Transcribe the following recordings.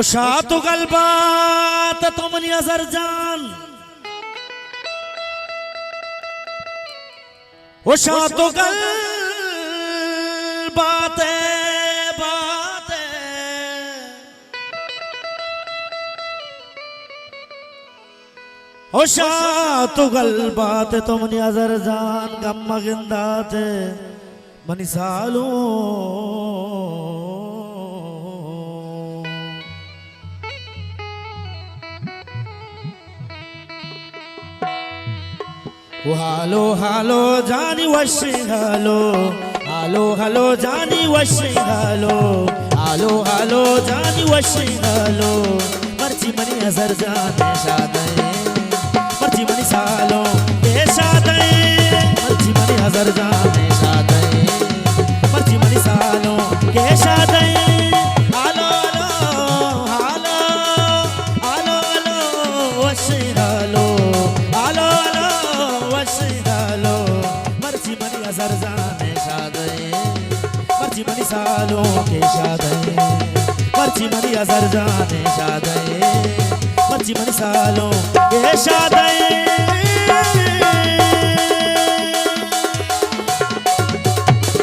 शातु गलबात तुमनी अजर जान शातु गलबात बात शातु गलबात तुमनी अजर जान गम्मा गिंदात मनी सालू हालो हालो जानी वशिंग हालो हालो हालो जानी वशिंग हालो हालो हालो जानी वशिंग हालो मर्जी मनी अजर जाने शादे मर्जी मनी सालो ये शादे मर्जी मनी अजर जाने शादे मर्जी मनी सालो ये शादे हालो हालो हालो हालो हालो वशिंग हालो हालो मर्जी मनी अजर जाने शादे मर्जी मनी सालों के शादे मर्जी मनी अजर जाने शादे मर्जी मनी सालों के शादे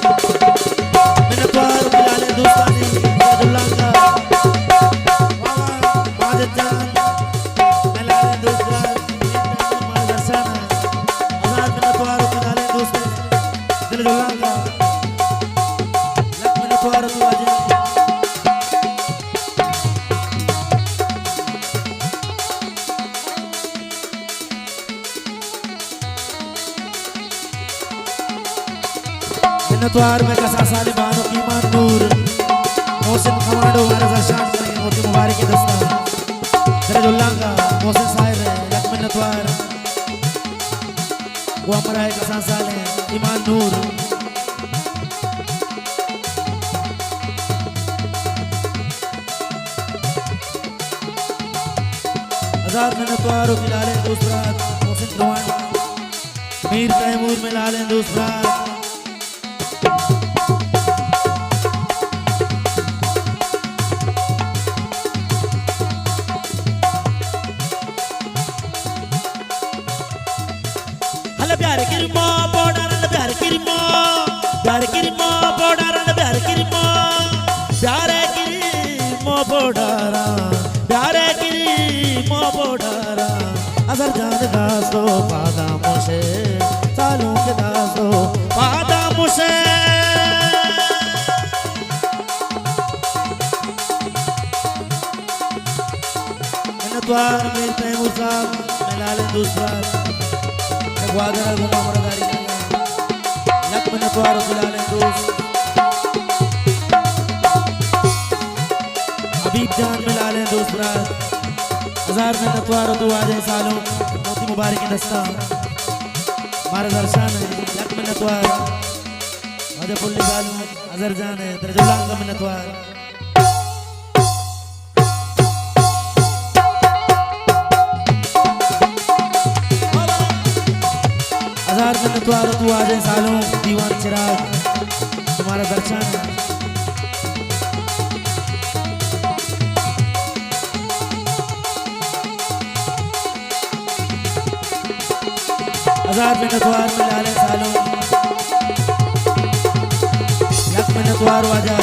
मैंने द्वार बुलाले दोस्तानी दुल्लांगा माजद जान मिलाले दोस्तान दर्शन दिल जुलांगा लक में त्वार तू आजे इन त्वार में कसा साली बानो ईमान नूर मोहसिन कमांडो हमारे दर्शन में मोती मुबारक के दस्ता दिल जुलांगा मोहसिन साहिब लक में त्वार वो हमारा है कसा साले ईमान नूर आजाद में नतवारो मिलाले दूसरा मोहसिन दुआन मीर तैमूर में लाले दूसरा प्यार किरमा बॉर्डर प्यार किरमा प्यार किरमा बॉर्डर प्यार किरमा प्यार किरमा बॉर्डर प्यार किरमा बॉर्डर अजर जान दासो पादा मुझे सालों के दासो पादा मुझे द्वार में तैमूर साहब मिलाले दूसरा वादरा घुमा मरदारी लक में त्वार बुलाले दोस्त हबीब जान मिलाले दूसरा हजार में त्वार तू आजे सालों मोती मुबारक के दस्ता हमारे दर्शन है लक में त्वार आजे पुल्ली सालों अजर जान है दरजुलांगा में त्वार त्वार तू आजे सालों दीवान चिराग तुम्हारा दर्शन हजार में त्वार में लाले सालों लक में त्वार वाजा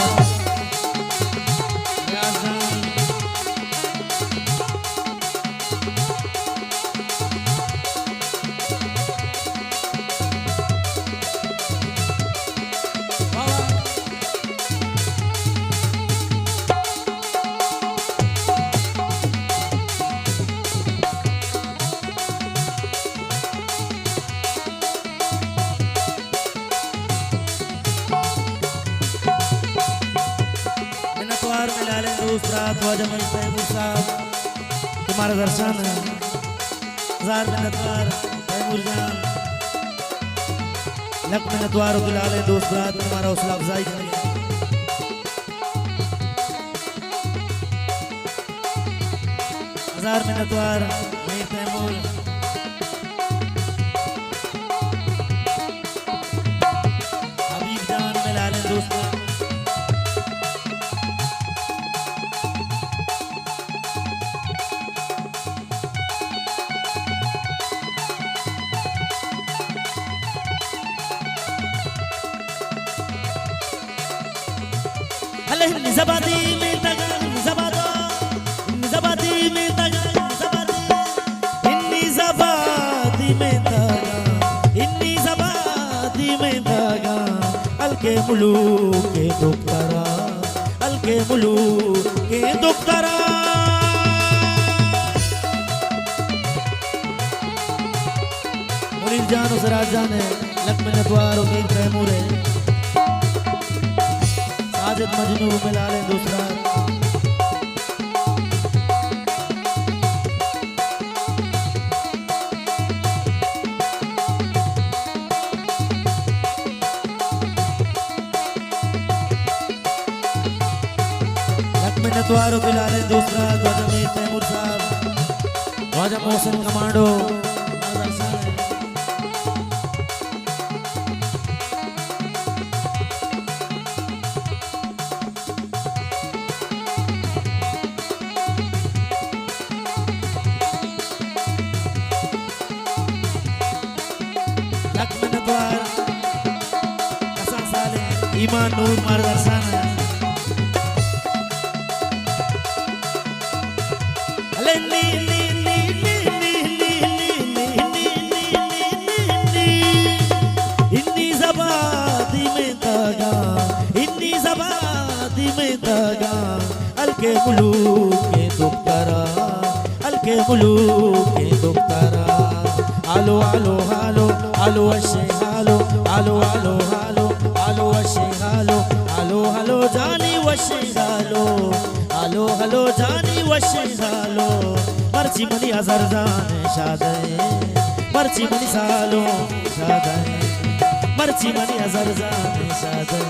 दूसरा ध्वजमल तैमूर साहब तुम्हारा दर्शन है हजार में नतवार तैमूर जान लक में नतवार बुलाले दूसरा तुम्हारा हौसला अफजाई करें हजार में नतवार मीर तैमूर हबीब जान में लाले दूसरा अले निजाबादी में तगा निजाबादो निजाबादी में तगा निजाबादी में तगा निजाबादी में तगा अलके मुलू के दुक्तरा अलके मुलू के दुक्तरा मुनीर जान उस राजान है लक्ष्मण द्वार उमीर तैमूर है साजिद मजनू मिलाले दूसरा लक्ष्मण द्वार मिलाले दूसरा ध्वजा मीर तैमूर साहब ध्वजा मोहसिन कमांडो ईमान नूर मार्गदर्शन अले नी नी नी नी नी नी इन्नी ज़बादी में तगा इन्नी ज़बादी में तगा अलके मुलू के दुक्तरा अलके मुलू के दुक्तरा आलो आलो हालो आलो अशे हालो आलो आलो हालो आलो वशे हालो आलो हलो जानी वशे हालो आलो हलो जानी वशे हालो मर्ची मनी अजर जाने शादे मर्ची मनी सालो शादे मर्ची मनी अजर जाने शादे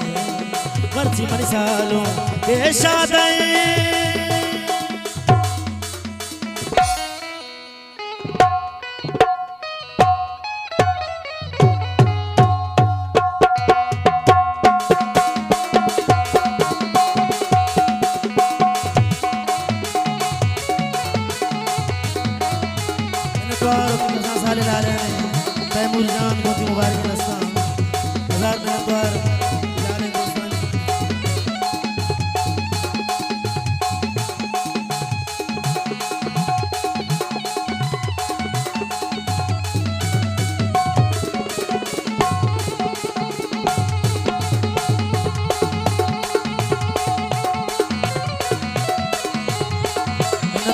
मर्ची मनी सालो के शादे तैमूर जान बहुत ही मुबारक नस्ता हजार में द्वार लाने दोस्तन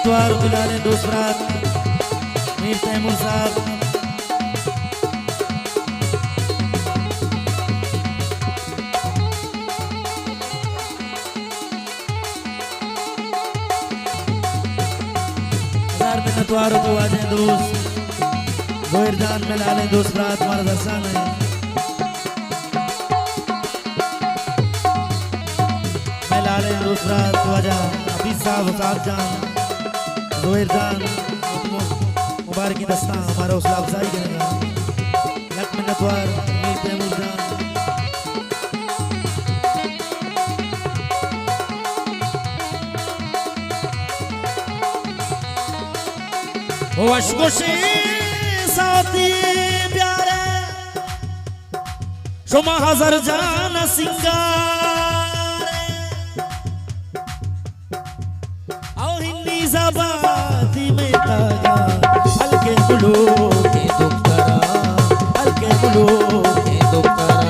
द्वार दिलाने दूसरा मीर तैमूर साहब नतवारों को आजे दोस्त गोइरदान में लाले दोस्त रात हमारा दर्शन है मैं लाले दोस्त रात वजह अभी साहब साहब जान गोइरदान मुबारक की दस्ता हमारा उसला अफजाई करेगा लक्ष्मण नतवार मीर तैमूर जान वशगोशी साथी प्यारे शुमा हजार जान सिंगारे आओ हिंदी ज़बादी में तगा हल्के मुलू के दुक्तरा हल्के मुलू के दुक्तरा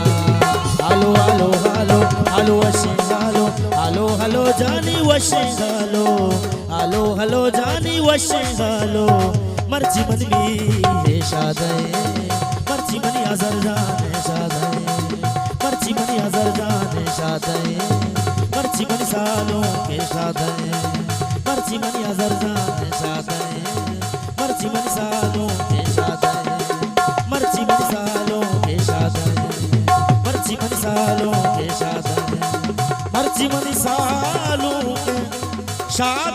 आलो आलो हालो आलो वशे हालो आलो हलो जानी वशे हालो आलो हलो जानी वशे हालो मर्ची मनी है शादे मर्ची मनी अजर जाने शादे मर्ची मनी अजर जाने शादे मर्ची मनी सालों के शादे मर्ची मनी अजर जाने शादे मर्ची मनी सालों के शादे मर्ची मनी सालों के शादे मर्ची मनी सालों के शादे मर्ची मनी सालों के शादे